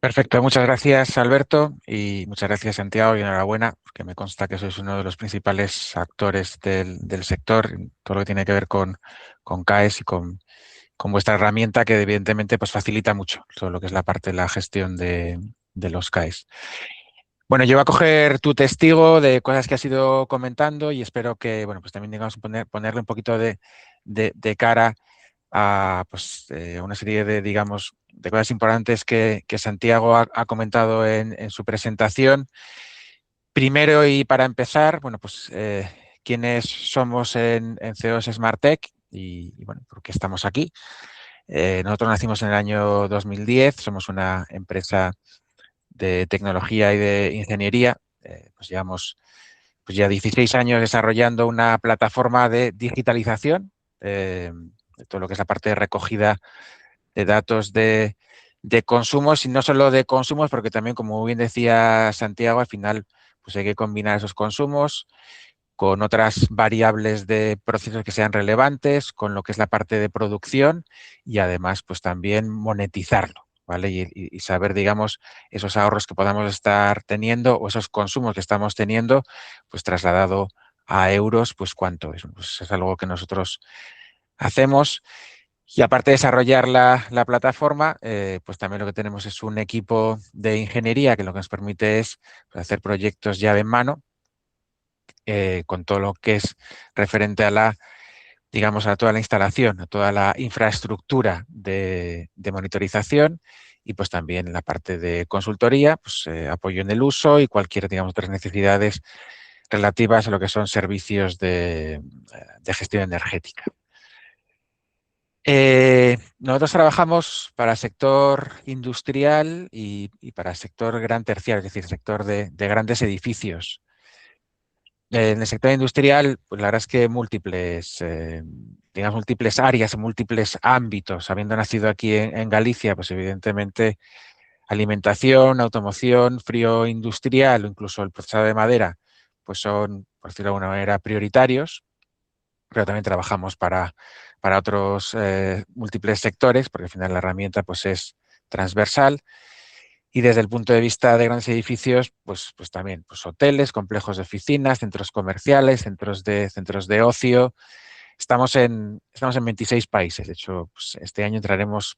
Perfecto, muchas gracias Alberto y muchas gracias Santiago y enhorabuena, porque me consta que sois uno de los principales actores del sector, en todo lo que tiene que ver con CAES y con vuestra herramienta que evidentemente pues facilita mucho todo lo que es la parte de la gestión de los CAES. Bueno, yo voy a coger tu testigo de cosas que has ido comentando y espero que, bueno, pues también digamos ponerle un poquito de cara a pues, una serie de, digamos, de cosas importantes que Santiago ha comentado en su presentación. Primero y para empezar, bueno, pues quiénes somos en CEOs SmartTech y, bueno, por qué estamos aquí. Nosotros nacimos en el año 2010, somos una empresa de tecnología y de ingeniería. Pues llevamos pues ya 16 años desarrollando una plataforma de digitalización de todo lo que es la parte de recogida de datos de consumos y no solo de consumos, porque también, como bien decía Santiago, al final pues hay que combinar esos consumos con otras variables de procesos que sean relevantes, con lo que es la parte de producción y además pues también monetizarlo, ¿vale? Y saber, digamos, esos ahorros que podamos estar teniendo o esos consumos que estamos teniendo, pues trasladado a euros, pues cuánto es. Pues es algo que nosotros hacemos. Y aparte de desarrollar la plataforma, pues también lo que tenemos es un equipo de ingeniería que lo que nos permite es pues, hacer proyectos llave en mano con todo lo que es referente a digamos, a toda la instalación, a toda la infraestructura de monitorización y pues también la parte de consultoría, pues apoyo en el uso y cualquier, digamos, otras necesidades relativas a lo que son servicios de gestión energética. Nosotros trabajamos para el sector industrial y para el sector gran terciario, es decir, el sector de grandes edificios. En el sector industrial, pues la verdad es que múltiples, digamos, múltiples áreas, múltiples ámbitos. Habiendo nacido aquí en Galicia, pues evidentemente alimentación, automoción, frío industrial o incluso el procesado de madera, pues son, por decirlo de alguna manera, prioritarios, pero también trabajamos para otros múltiples sectores, porque al final la herramienta pues es transversal. Y desde el punto de vista de grandes edificios, pues también pues hoteles, complejos de oficinas, centros comerciales, centros de ocio. Estamos en 26 países. De hecho, pues este año entraremos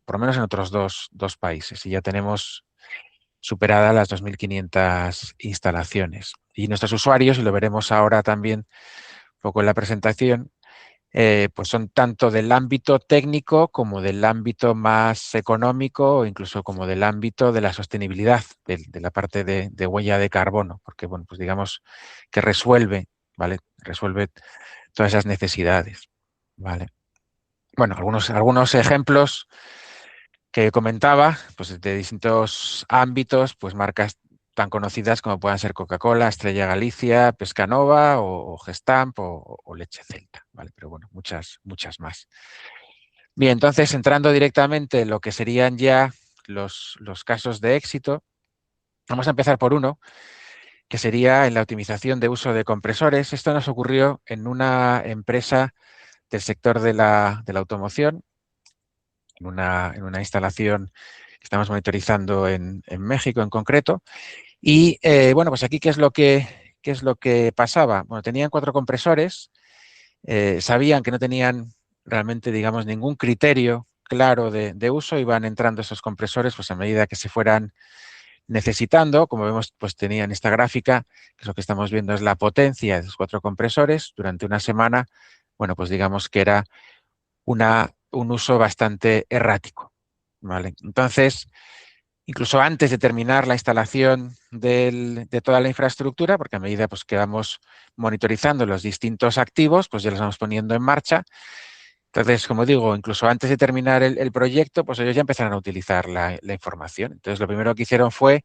por lo menos en otros dos países y ya tenemos superadas las 2.500 instalaciones. Y nuestros usuarios, y lo veremos ahora también un poco en la presentación, pues son tanto del ámbito técnico como del ámbito más económico o incluso como del ámbito de la sostenibilidad, de la parte de huella de carbono, porque bueno, pues digamos que resuelve, ¿vale? Resuelve todas esas necesidades, ¿vale? Bueno, algunos ejemplos que comentaba, pues de distintos ámbitos, pues marcas tan conocidas como puedan ser Coca-Cola, Estrella Galicia, Pescanova o Gestamp o Leche Celta, ¿vale? Pero bueno, muchas más. Bien, entonces entrando directamente en lo que serían ya los casos de éxito, vamos a empezar por uno, que sería en la optimización de uso de compresores. Esto nos ocurrió en una empresa del sector de la automoción, en una instalación que estamos monitorizando en México en concreto. Y bueno, pues aquí, qué es lo que pasaba? Bueno, tenían 4 compresores, sabían que no tenían realmente, digamos, ningún criterio claro de uso, iban entrando esos compresores pues a medida que se fueran necesitando. Como vemos, pues tenían esta gráfica, que es lo que estamos viendo es la potencia de esos 4 compresores durante una semana. Bueno, pues digamos que era un uso bastante errático, ¿vale? Entonces, incluso antes de terminar la instalación de toda la infraestructura, porque a medida pues, que vamos monitorizando los distintos activos, pues ya los vamos poniendo en marcha. Entonces, como digo, incluso antes de terminar el proyecto, pues ellos ya empezaron a utilizar la información. Entonces, lo primero que hicieron fue,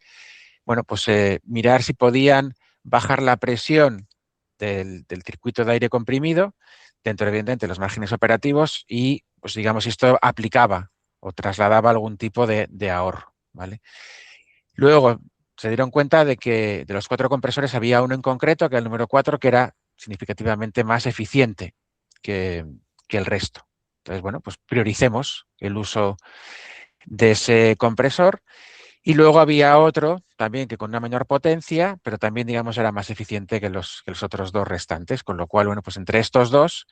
bueno, pues mirar si podían bajar la presión del circuito de aire comprimido dentro, evidentemente, de los márgenes operativos y, pues digamos, esto aplicaba o trasladaba algún tipo de ahorro, ¿vale? Luego se dieron cuenta de que de los 4 compresores había uno en concreto, que era el número 4, que era significativamente más eficiente que el resto. Entonces, bueno, pues prioricemos el uso de ese compresor. Y luego había otro también que con una menor potencia, pero también, digamos, era más eficiente que los otros dos restantes. Con lo cual, bueno, pues entre estos dos,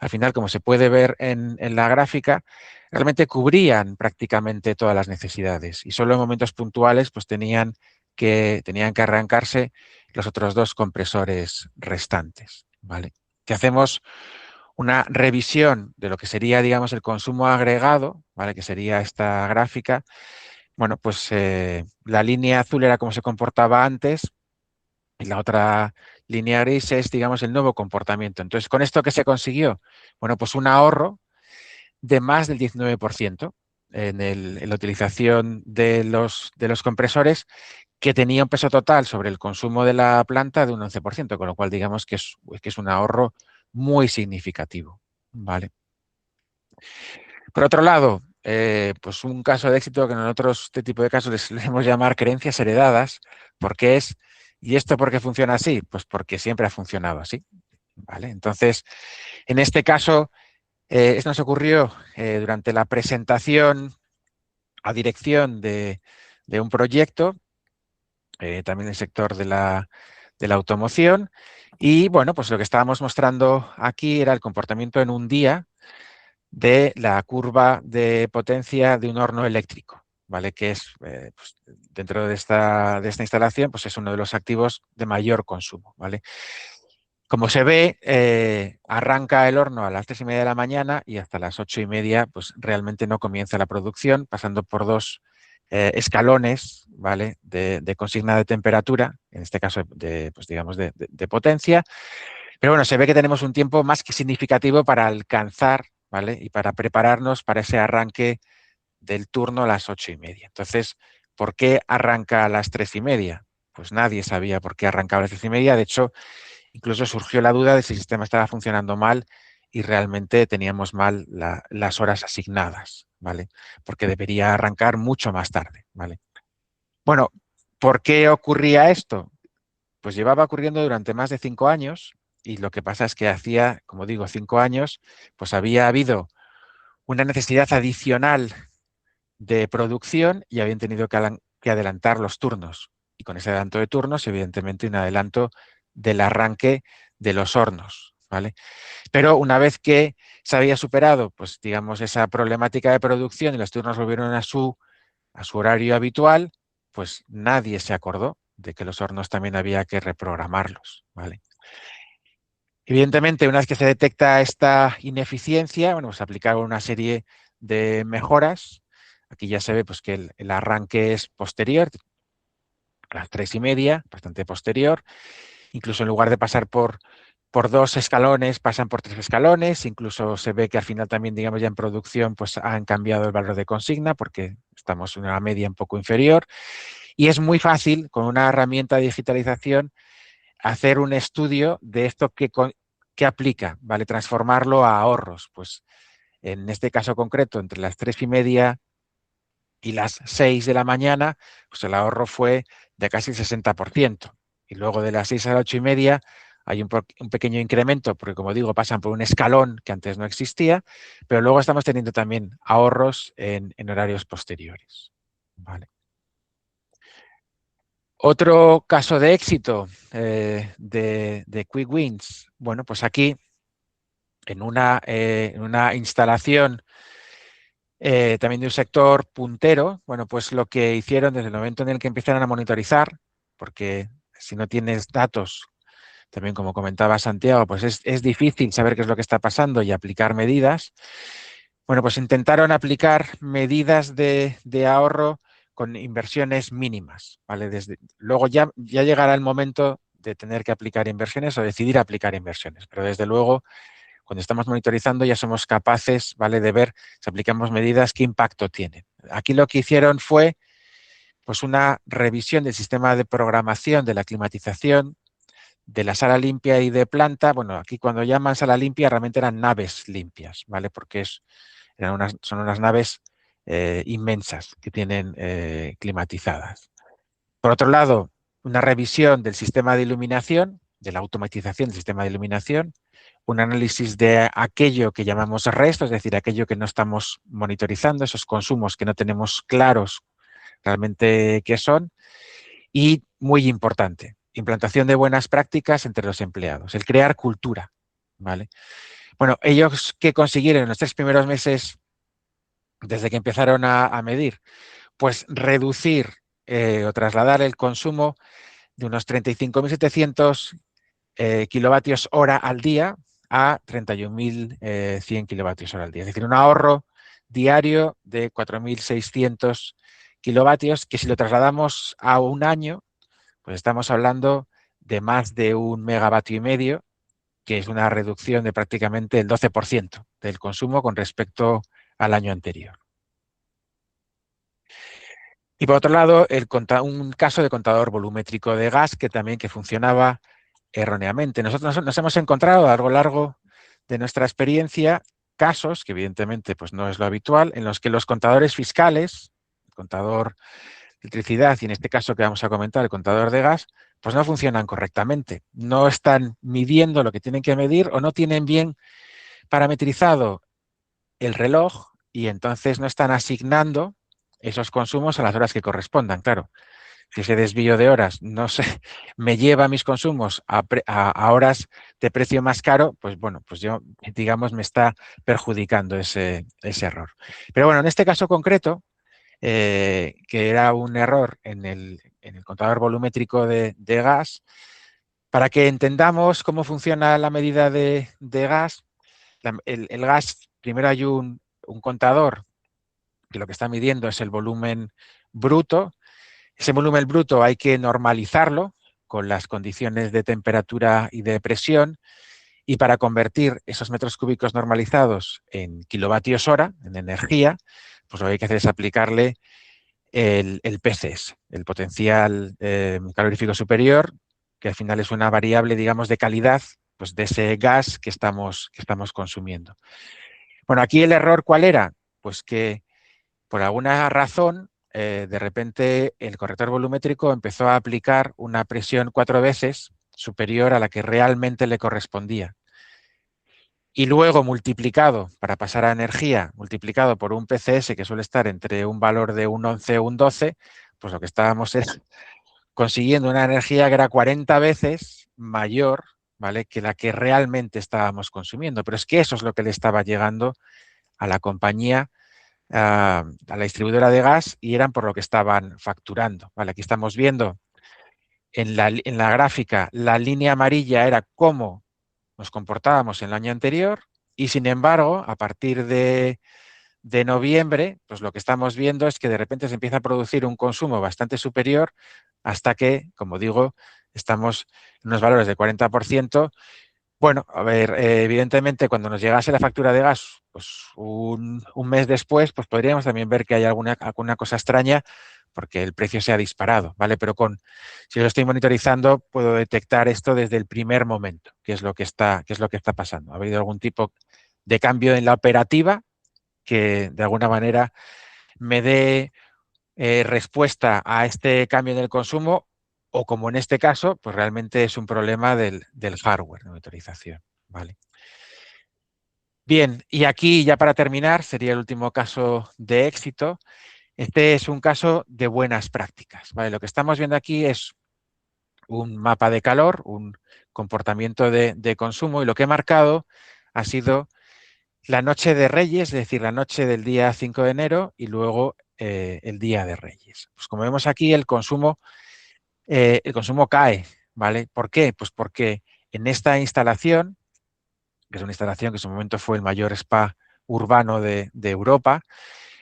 al final, como se puede ver en la gráfica, realmente cubrían prácticamente todas las necesidades. Y solo en momentos puntuales, pues tenían que arrancarse los otros dos compresores restantes, ¿vale? Que hacemos una revisión de lo que sería, digamos, el consumo agregado, ¿vale? Que sería esta gráfica. Bueno, pues la línea azul era cómo se comportaba antes y la otra línea gris es, digamos, el nuevo comportamiento. Entonces, ¿con esto qué se consiguió? Bueno, pues un ahorro de más del 19% en la utilización de los compresores, que tenía un peso total sobre el consumo de la planta de un 11%, con lo cual digamos que es un ahorro muy significativo, ¿vale? Por otro lado, pues un caso de éxito que nosotros este tipo de casos les solemos llamar creencias heredadas, porque ¿y esto por qué funciona así? Pues porque siempre ha funcionado así, ¿vale? Entonces, en este caso, esto nos ocurrió durante la presentación a dirección de un proyecto, también en el sector de la automoción, y bueno, pues lo que estábamos mostrando aquí era el comportamiento en un día de la curva de potencia de un horno eléctrico, ¿vale? Que es, pues, dentro de esta instalación, pues es uno de los activos de mayor consumo, ¿vale? Como se ve, arranca el horno a las 3:30 de la mañana y hasta las 8:30, pues realmente no comienza la producción, pasando por dos escalones, ¿vale? De consigna de temperatura, en este caso pues digamos de potencia. Pero bueno, se ve que tenemos un tiempo más que significativo para alcanzar, ¿vale? Y para prepararnos para ese arranque del turno a las 8:30. Entonces, ¿por qué arranca a las 3:30? Pues nadie sabía por qué arrancaba a las 3:30. De hecho, incluso surgió la duda de si el sistema estaba funcionando mal y realmente teníamos mal las horas asignadas, ¿vale? Porque debería arrancar mucho más tarde, ¿vale? Bueno, ¿por qué ocurría esto? Pues llevaba ocurriendo durante más de 5 años, y lo que pasa es que hacía, como digo, 5 años, pues había habido una necesidad adicional de producción y habían tenido que adelantar los turnos. Y con ese adelanto de turnos, evidentemente, un adelanto del arranque de los hornos, ¿vale? Pero una vez que se había superado, pues digamos, esa problemática de producción y los turnos volvieron a su horario habitual, pues nadie se acordó de que los hornos también había que reprogramarlos, ¿vale? Evidentemente, una vez que se detecta esta ineficiencia, bueno, pues aplicar una serie de mejoras. Aquí ya se ve, pues, que el arranque es posterior, a las 3:30, bastante posterior. Incluso en lugar de pasar por dos escalones, pasan por tres escalones. Incluso se ve que al final también, digamos, ya en producción, pues han cambiado el valor de consigna porque estamos en una media un poco inferior. Y es muy fácil, con una herramienta de digitalización, hacer un estudio de esto que aplica, ¿vale? Transformarlo a ahorros. Pues en este caso concreto, entre las 3:30 y las 6 de la mañana, pues el ahorro fue de casi el 60%. Y luego de las 6 a las 8:30 hay un pequeño incremento, porque como digo, pasan por un escalón que antes no existía, pero luego estamos teniendo también ahorros en horarios posteriores. Vale. Otro caso de éxito de Quick Wins, bueno, pues aquí en una instalación también de un sector puntero, bueno, pues lo que hicieron desde el momento en el que empezaron a monitorizar, porque si no tienes datos, también como comentaba Santiago, pues es difícil saber qué es lo que está pasando y aplicar medidas. Bueno, pues intentaron aplicar medidas de ahorro con inversiones mínimas, ¿vale? Luego ya llegará el momento de tener que aplicar inversiones o decidir aplicar inversiones, pero desde luego cuando estamos monitorizando ya somos capaces, ¿vale?, de ver si aplicamos medidas qué impacto tienen. Aquí lo que hicieron fue, pues, una revisión del sistema de programación de la climatización, de la sala limpia y de planta. Bueno, aquí cuando llaman sala limpia realmente eran naves limpias, ¿vale? Porque son unas naves inmensas que tienen climatizadas. Por otro lado, una revisión del sistema de iluminación, de la automatización del sistema de iluminación, un análisis de aquello que llamamos resto, es decir, aquello que no estamos monitorizando, esos consumos que no tenemos claros realmente qué son, y muy importante, implantación de buenas prácticas entre los empleados, el crear cultura, ¿vale? Bueno, ellos que consiguieron en los 3 primeros meses desde que empezaron a medir, pues reducir o trasladar el consumo de unos 35.700 kilovatios hora al día a 31.100 kilovatios hora al día. Es decir, un ahorro diario de 4.600 kilovatios que si lo trasladamos a un año, pues estamos hablando de más de 1,5 megavatio, que es una reducción de prácticamente el 12% del consumo con respecto al año anterior. Y por otro lado, un caso de contador volumétrico de gas que funcionaba erróneamente. Nosotros nos hemos encontrado a lo largo de nuestra experiencia casos, que evidentemente pues no es lo habitual, en los que los contadores fiscales, el contador de electricidad y en este caso que vamos a comentar, el contador de gas, pues no funcionan correctamente. No están midiendo lo que tienen que medir o no tienen bien parametrizado el reloj y entonces no están asignando esos consumos a las horas que correspondan. Claro, si ese desvío de horas no se, me lleva mis consumos a horas de precio más caro, pues bueno, pues yo, digamos, me está perjudicando ese error. Pero bueno, en este caso concreto, que era un error en el contador volumétrico de gas, para que entendamos cómo funciona la medida de gas, el gas, primero hay un contador que lo que está midiendo es el volumen bruto. Ese volumen bruto hay que normalizarlo con las condiciones de temperatura y de presión, y para convertir esos metros cúbicos normalizados en kilovatios hora, en energía, pues lo que hay que hacer es aplicarle el PCS, el potencial calorífico superior, que al final es una variable, digamos, de calidad pues, de ese gas que estamos consumiendo. Bueno, aquí el error, ¿cuál era? Pues que por alguna razón, de repente el corrector volumétrico empezó a aplicar una presión 4 veces superior a la que realmente le correspondía. Y luego multiplicado, para pasar a energía, multiplicado por un PCS que suele estar entre un valor de un 11 o un 12, pues lo que estábamos es consiguiendo una energía que era 40 veces mayor, ¿vale?, que la que realmente estábamos consumiendo. Pero es que eso es lo que le estaba llegando a la compañía, a la distribuidora de gas, y eran por lo que estaban facturando. Vale, aquí estamos viendo en la gráfica, la línea amarilla era cómo nos comportábamos en el año anterior y, sin embargo, a partir de noviembre, pues lo que estamos viendo es que de repente se empieza a producir un consumo bastante superior hasta que, como digo, estamos en unos valores de 40%. Bueno, a ver, evidentemente cuando nos llegase la factura de gas, pues un mes después, pues podríamos también ver que hay alguna cosa extraña porque el precio se ha disparado, ¿vale? Pero si lo estoy monitorizando, puedo detectar esto desde el primer momento, qué es lo que está pasando. Ha habido algún tipo de cambio en la operativa que de alguna manera me dé respuesta a este cambio en el consumo, o como en este caso, pues realmente es un problema del hardware de monitorización. ¿Vale? Bien, y aquí ya para terminar, sería el último caso de éxito. Este es un caso de buenas prácticas. ¿Vale? Lo que estamos viendo aquí es un mapa de calor, un comportamiento de consumo, y lo que he marcado ha sido la noche de Reyes, es decir, la noche del día 5 de enero y luego el día de Reyes. Pues como vemos aquí, el consumo cae, ¿vale? ¿Por qué? Pues porque en esta instalación, que es una instalación que en su momento fue el mayor spa urbano de Europa,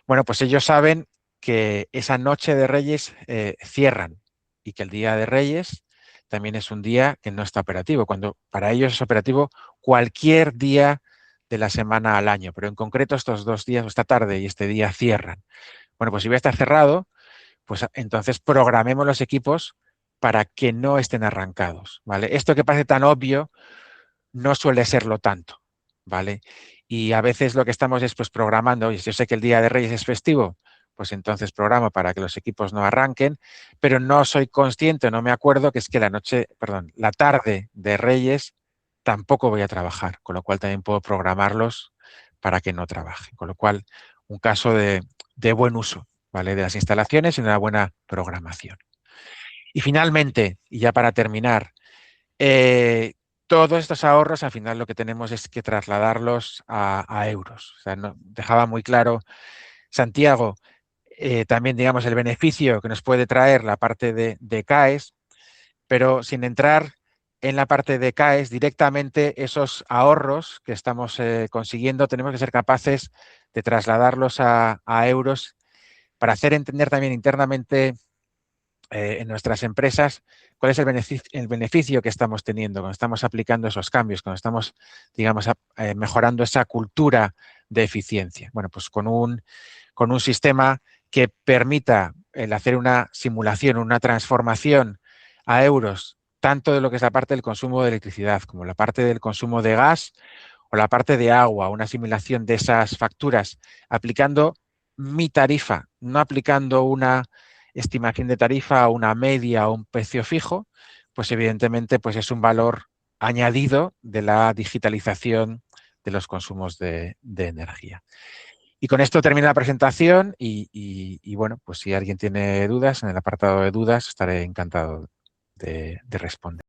bueno, pues ellos saben que esa noche de Reyes cierran, y que el día de Reyes también es un día que no está operativo, cuando para ellos es operativo cualquier día de la semana al año, pero en concreto estos 2 días, esta tarde y este día, cierran. Bueno, pues si va a estar cerrado, pues entonces programemos los equipos para que no estén arrancados, ¿vale? Esto que parece tan obvio no suele serlo tanto, ¿vale? Y a veces lo que estamos es pues programando, y yo sé que el Día de Reyes es festivo, pues entonces programo para que los equipos no arranquen, pero no soy consciente, no me acuerdo que es que la tarde de Reyes tampoco voy a trabajar, con lo cual también puedo programarlos para que no trabajen. Con lo cual, un caso de buen uso, ¿vale? De las instalaciones y una buena programación. Y finalmente, y ya para terminar, todos estos ahorros al final lo que tenemos es que trasladarlos a euros. O sea, dejaba muy claro Santiago también, digamos, el beneficio que nos puede traer la parte de CAES, pero sin entrar en la parte de CAES directamente, esos ahorros que estamos consiguiendo tenemos que ser capaces de trasladarlos a euros para hacer entender también internamente en nuestras empresas cuál es el beneficio que estamos teniendo cuando estamos aplicando esos cambios, cuando estamos, digamos, mejorando esa cultura de eficiencia. Bueno, pues con un sistema que permita el hacer una simulación, una transformación a euros, tanto de lo que es la parte del consumo de electricidad como la parte del consumo de gas o la parte de agua, una simulación de esas facturas aplicando mi tarifa, no aplicando una estimación de tarifa, una media o un precio fijo, pues evidentemente pues es un valor añadido de la digitalización de los consumos de energía. Y con esto termina la presentación y bueno, pues si alguien tiene dudas, en el apartado de dudas estaré encantado de responder.